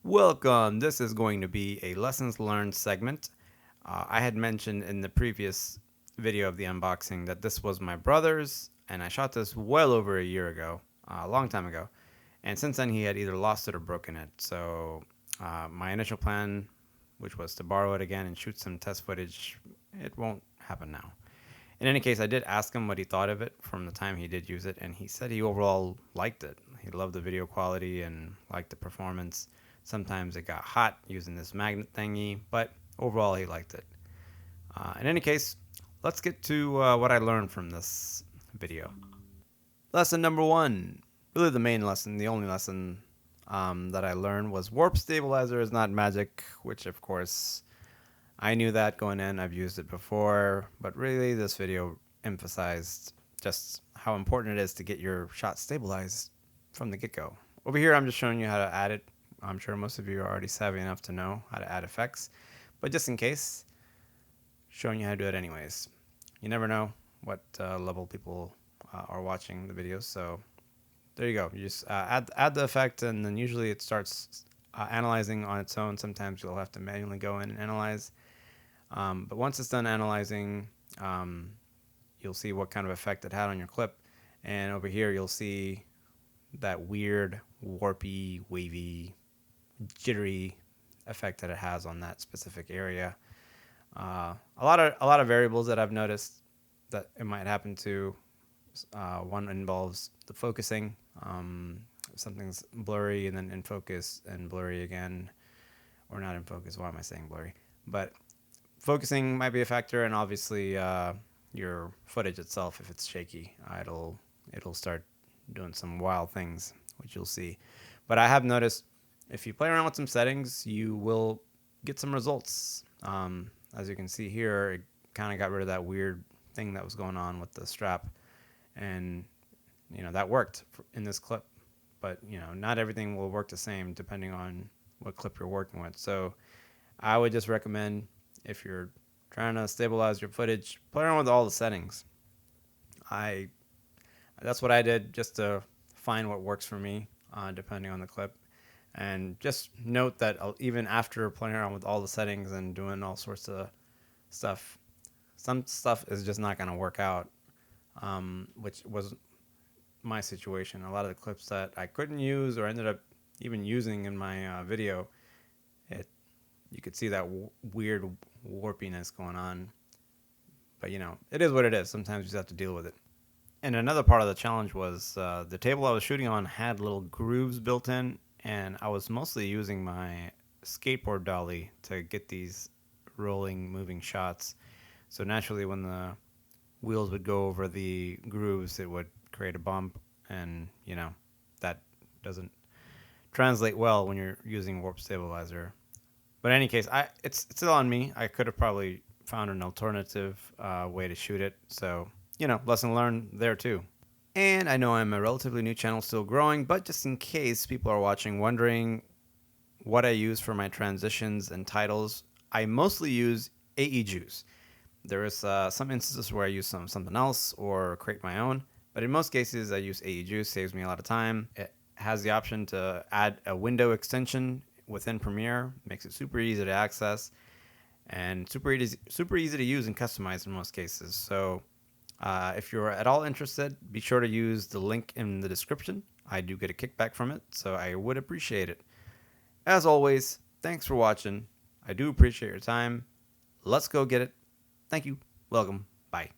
Welcome. This is going to be a lessons learned segment. I had mentioned in the previous video of the unboxing that this was my brother's, and I shot this well over a year ago, a long time ago. And since then, he had either lost it or broken it. So my initial plan, which was to borrow it again and shoot some test footage, it won't happen now. In any case, I did ask him what he thought of it from the time he did use it, and he said he overall liked it. He loved the video quality and liked the performance. Sometimes it got hot using this magnet thingy, but overall he liked it. In any case, let's get to what I learned from this video. Lesson number 1, really the main lesson, the only lesson that I learned was warp stabilizer is not magic, which of course I knew that going in. I've used it before, but really this video emphasized just how important it is to get your shot stabilized from the get-go. Over here I'm just showing you how to add it. I'm sure most of you are already savvy enough to know how to add effects, but just in case, showing you how to do it anyways. You never know what level people are watching the videos, so there you go. You just add the effect, and then usually it starts analyzing on its own. Sometimes you'll have to manually go in and analyze. But once it's done analyzing, you'll see what kind of effect it had on your clip. And over here, you'll see that weird, warpy, wavy, jittery effect that it has on that specific area. A lot of variables that I've noticed that it might happen to. One involves the focusing. Something's blurry and then in focus and blurry again, or not in focus. Why am I saying blurry? But focusing might be a factor, and obviously your footage itself, if it's shaky, it'll start doing some wild things, which you'll see. But I have noticed if you play around with some settings, you will get some results. As you can see here, it kind of got rid of that weird thing that was going on with the strap, and that worked in this clip. But not everything will work the same depending on what clip you're working with. So I would just recommend, if you're trying to stabilize your footage, play around with all the settings. That's what I did, just to find what works for me, depending on the clip. And just note that even after playing around with all the settings and doing all sorts of stuff, some stuff is just not going to work out, which was my situation. A lot of the clips that I couldn't use or ended up even using in my video, you could see that weird warpiness going on. But it is what it is. Sometimes you just have to deal with it. And another part of the challenge was the table I was shooting on had little grooves built in, and I was mostly using my skateboard dolly to get these rolling, moving shots. So naturally, when the wheels would go over the grooves, it would create a bump, and that doesn't translate well when you're using warp stabilizer. But in any case, it's still on me. I could have probably found an alternative way to shoot it. So lesson learned there too. And I know I'm a relatively new channel, still growing, but just in case people are watching wondering what I use for my transitions and titles, I mostly use AE Juice. There is some instances where I use something else or create my own, but in most cases I use AE Juice. Saves me a lot of time. It has the option to add a window extension within Premiere, makes it super easy to access and super easy to use and customize in most cases. So if you're at all interested, be sure to use the link in the description. I do get a kickback from it, so I would appreciate it. As always, thanks for watching. I do appreciate your time. Let's go get it. Thank you. Welcome. Bye.